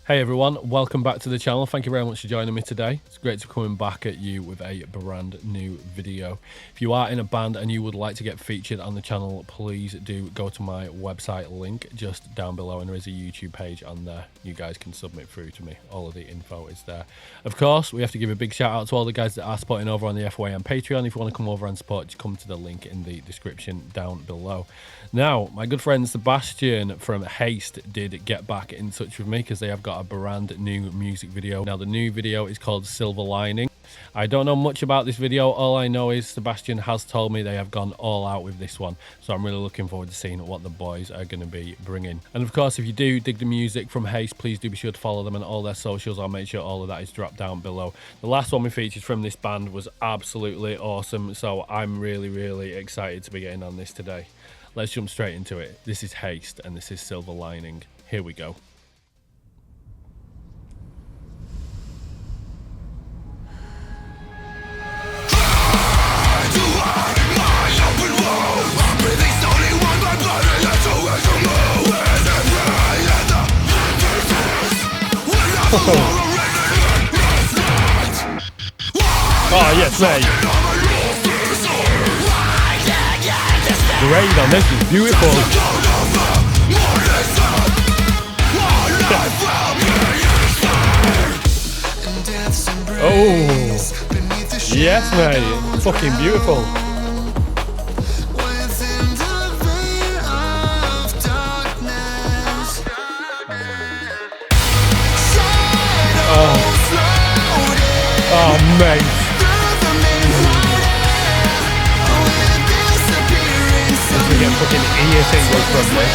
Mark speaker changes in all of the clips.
Speaker 1: Hey everyone, welcome back to the channel. Thank you very much for joining me today. It's great to be coming back at you with a brand new video. If you are in a band and you would like to get featured on the channel, please do go to my website link just down below, and there is a YouTube page on there. You guys can submit through to me. All of the info is there. Of course, we have to give a big shout out to all the guys that are supporting over on the FYM Patreon. If you want to come over and support, just come to the link in the description down below. Now, my good friend Sebastian from Haste did get back in touch with me because they have got a brand new music video. Now, the new video is called Silver Lining. I don't know much about this video. All I know is Sebastian has told me they have gone all out with this one. So I'm really looking forward to seeing what the boys are going to be bringing. And of course, if you do dig the music from Haste, please do be sure to follow them on all their socials. I'll make sure all of that is dropped down below. The last one we featured from this band was absolutely awesome. So I'm really excited to be getting on this today. Let's jump straight into it. This is Haste and this is Silver Lining. Here we go. Oh yes, mate. The rain on this is beautiful. Oh yes, mate. Fucking beautiful. Oh, mate. We get fucking ear tingles from this.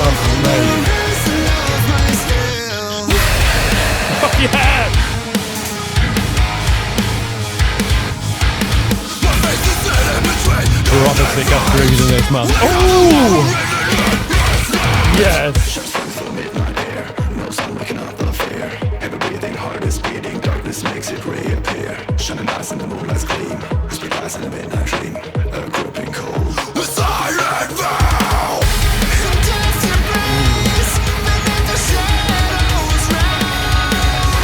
Speaker 1: Oh, mate. Oh, yeah! We're obviously got grooves in this, man. Oh! Yes! No sun waking up the fear. Every breathing heart is beating. Darkness makes it reappear. Shining eyes in the moonlight's gleam. Whispered eyes in the midnight dream. A groping cold. A silent vow!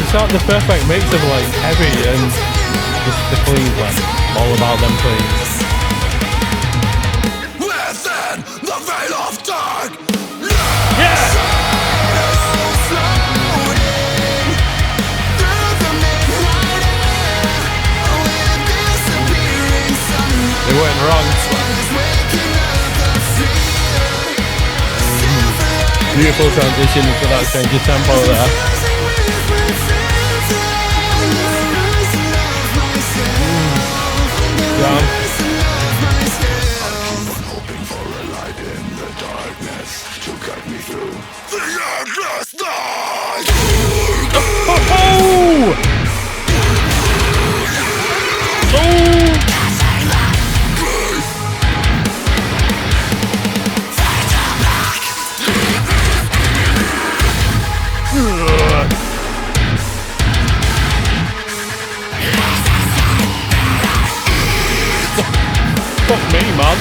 Speaker 1: It's not the perfect mix of like heavy and just the clean one. All about them cleans. They weren't wrong. Beautiful transition for that change of tempo there. Down. Hoping for a light in the darkness to guide me through the endless night. Oh! Fuck me, man.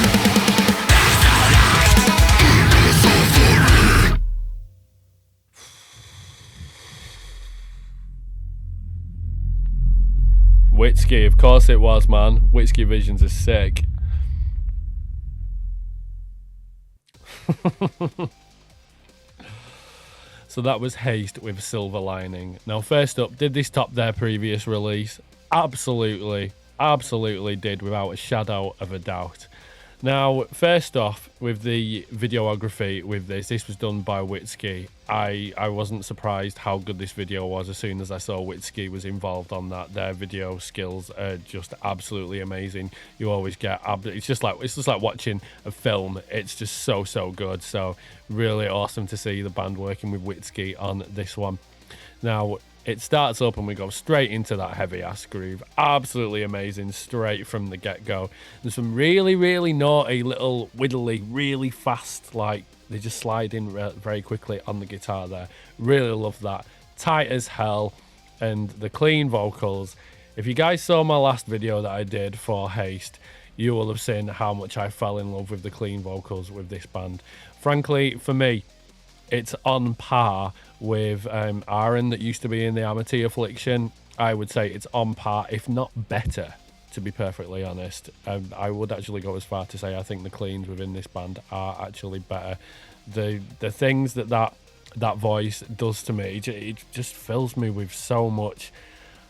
Speaker 1: Whiskey, of course it was, man. Whiskey Visions are sick. So that was Haste with Silver Lining. Now, first up, did this top their previous release? Absolutely did, without a shadow of a doubt. Now, first off, with the videography with this was done by Whiskey. I wasn't surprised how good this video was as soon as I saw Whiskey was involved on that. Their video skills are just absolutely amazing. You always get, it's just like watching a film. It's just so good. So really awesome to see the band working with Whiskey on this one. Now, it starts up and we go straight into that heavy ass groove. Absolutely amazing straight from the get-go. There's some really naughty little widdly, really fast, like they just slide in very quickly on the guitar there. Really love that. Tight as hell, and the clean vocals. If you guys saw my last video that I did for Haste, you will have seen how much I fell in love with the clean vocals with this band. Frankly, for me, it's on par with Aaron that used to be in the Amity Affliction. I would say it's on par, if not better, to be perfectly honest. I would actually go as far to say I think the cleans within this band are actually better. The things that voice does to me, it just fills me with so much.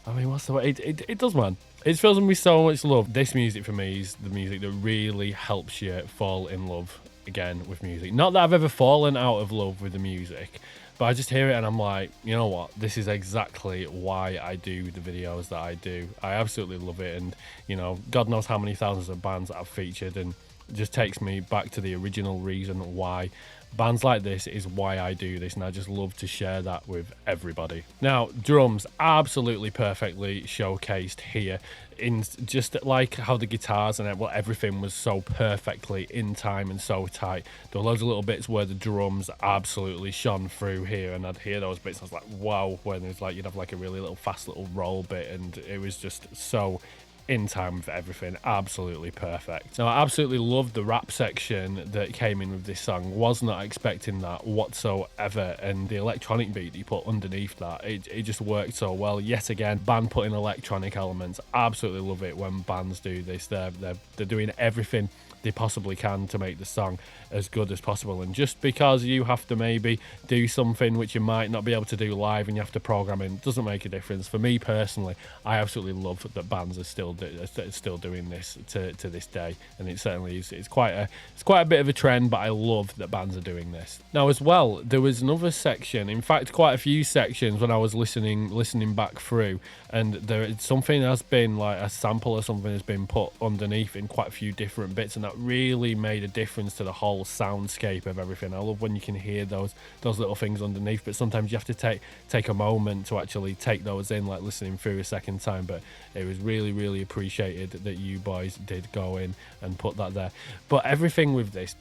Speaker 1: I mean, what's the way? It does, man. It fills me with so much love. This music for me is the music that really helps you fall in love again with music. Not that I've ever fallen out of love with the music, but I just hear it and I'm like, you know what? This is exactly why I do the videos that I do. I absolutely love it. And, you know, God knows how many thousands of bands that I've featured, and it just takes me back to the original reason why bands like this is why I do this, and I just love to share that with everybody. Now, drums absolutely perfectly showcased here, in just like how the guitars and everything was so perfectly in time and so tight. There were loads of little bits where the drums absolutely shone through here, and I'd hear those bits and I was like, wow, when it's like you'd have like a really little fast little roll bit, and it was just so in time with everything. Absolutely perfect. Now, I absolutely loved the rap section that came in with this song. Was not expecting that whatsoever, and the electronic beat that you put underneath that, it just worked so well. Yet again, band putting electronic elements. Absolutely love it when bands do this. They're doing everything they possibly can to make the song as good as possible, and just because you have to maybe do something which you might not be able to do live and you have to program in, doesn't make a difference. For me personally, I absolutely love that bands are still doing this to this day, and it certainly is. It's quite a bit of a trend, but I love that bands are doing this. Now as well, there was another section, in fact quite a few sections when I was listening back through, and something has been like a sample or something has been put underneath in quite a few different bits, and that really made a difference to the whole soundscape of everything. I love when you can hear those little things underneath, but sometimes you have to take a moment to actually take those in, like listening through a second time. But it was really appreciated that you boys did go in and put that there. But everything with this,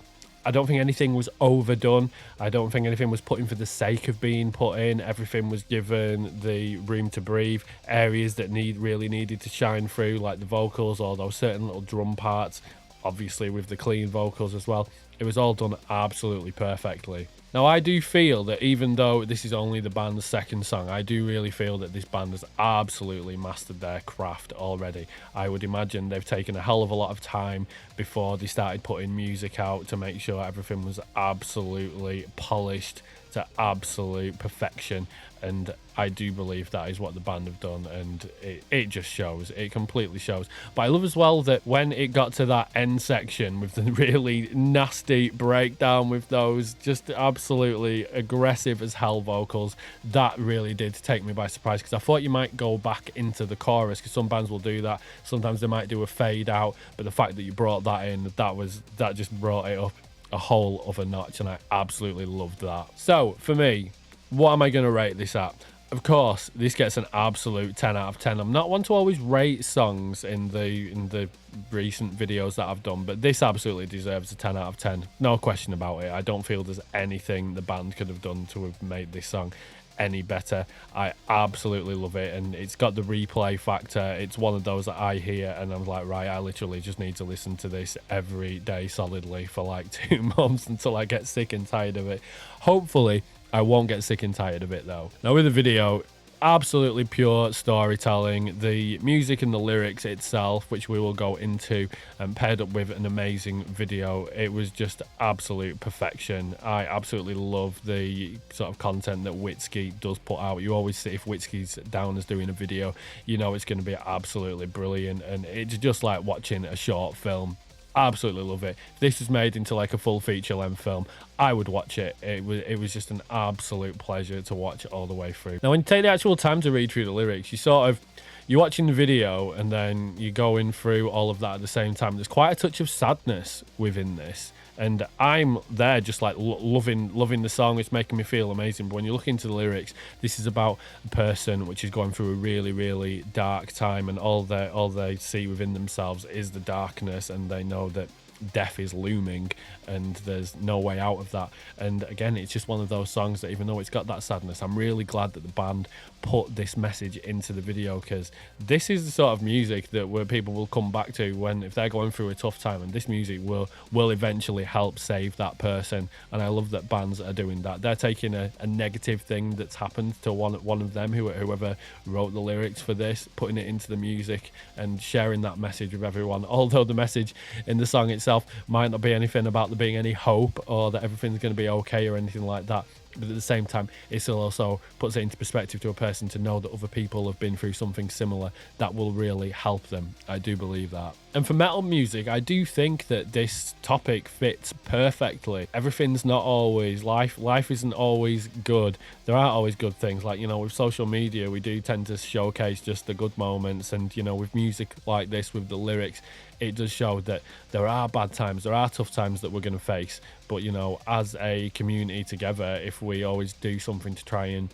Speaker 1: I don't think anything was overdone. I don't think anything was put in for the sake of being put in. Everything was given the room to breathe. Areas that really needed to shine through, like the vocals or those certain little drum parts, obviously with the clean vocals as well. It was all done absolutely perfectly. Now, I do feel that even though this is only the band's second song, I do really feel that this band has absolutely mastered their craft already. I would imagine they've taken a hell of a lot of time before they started putting music out to make sure everything was absolutely polished to absolute perfection, and I do believe that is what the band have done, and it just shows. It completely shows. But I love as well that when it got to that end section with the really nasty breakdown with those just absolutely aggressive as hell vocals, that really did take me by surprise, because I thought you might go back into the chorus, because some bands will do that. Sometimes they might do a fade out, but the fact that you brought that in, that just brought it up a whole other notch, and I absolutely loved that. So for me, what am I going to rate this at? Of course, this gets an absolute 10 out of 10. I'm not one to always rate songs in the recent videos that I've done, but this absolutely deserves a 10 out of 10. No question about it. I don't feel there's anything the band could have done to have made this song any better. I absolutely love it, and it's got the replay factor. It's one of those that I hear and I'm like, right, I literally just need to listen to this every day solidly for like 2 months until I get sick and tired of it. Hopefully I won't get sick and tired of it though. Now with the video, absolutely pure storytelling. The music and the lyrics itself, which we will go into, and paired up with an amazing video, it was just absolute perfection. I absolutely love the sort of content that Witsky does put out. You always see if Witsky's down as doing a video, you know it's going to be absolutely brilliant, and it's just like watching a short film. Absolutely love it. If this was made into like a full feature length film, I would watch it. It was just an absolute pleasure to watch it all the way through. Now when you take the actual time to read through the lyrics, you're watching the video and then you're going through all of that at the same time. There's quite a touch of sadness within this, and I'm there just like loving the song. It's making me feel amazing. But when you look into the lyrics, this is about a person which is going through a really dark time, and all they see within themselves is the darkness, and they know that death is looming and there's no way out of that. And again, it's just one of those songs that even though it's got that sadness, I'm really glad that the band put this message into the video, because this is the sort of music that where people will come back to when if they're going through a tough time, and this music will eventually help save that person. And I love that bands are doing that. They're taking a negative thing that's happened to one of them, whoever wrote the lyrics for this, putting it into the music and sharing that message with everyone. Although the message in the song itself might not be anything about there being any hope or that everything's going to be okay or anything like that, but at the same time it still also puts it into perspective to a person to know that other people have been through something similar that will really help them. I do believe that. And for metal music, I do think that this topic fits perfectly. Everything's not always life isn't always good. There aren't always good things, like, you know, with social media we do tend to showcase just the good moments, and you know, with music like this, with the lyrics, it does show that there are bad times, there are tough times that we're going to face, but you know, as a community together, if we always do something to try and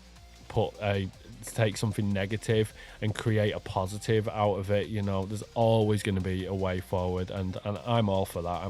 Speaker 1: take something negative and create a positive out of it, you know, there's always going to be a way forward, and I'm all for that. I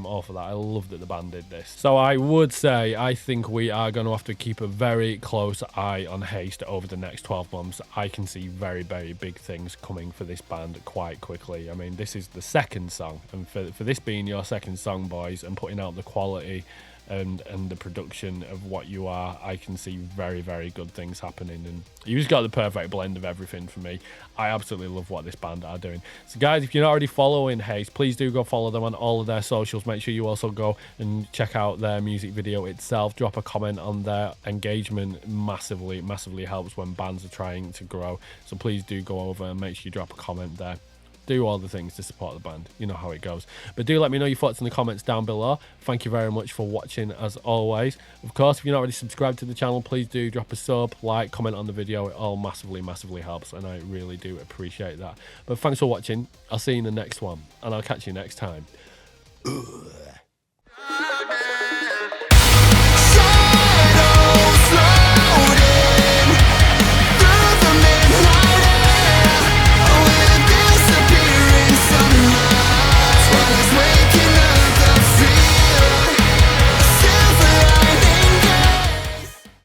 Speaker 1: love that the band did this. So I would say I think we are going to have to keep a very close eye on Haste over the next 12 months. I can see very, very big things coming for this band quite quickly. I mean, this is the second song, and for this being your second song, boys, and putting out the quality and the production of what you are, I can see very, very good things happening, and you just got the perfect blend of everything for me. I absolutely love what this band are doing. So guys, if you're not already following Haste, please do go follow them on all of their socials. Make sure you also go and check out their music video itself. Drop a comment on their engagement. Massively helps when bands are trying to grow, so please do go over and make sure you drop a comment there. Do all the things to support the band. You know how it goes. But do let me know your thoughts in the comments down below. Thank you very much for watching, as always. Of course, if you're not already subscribed to the channel, please do drop a sub, like, comment on the video. It all massively helps, and I really do appreciate that. But thanks for watching. I'll see you in the next one, and I'll catch you next time.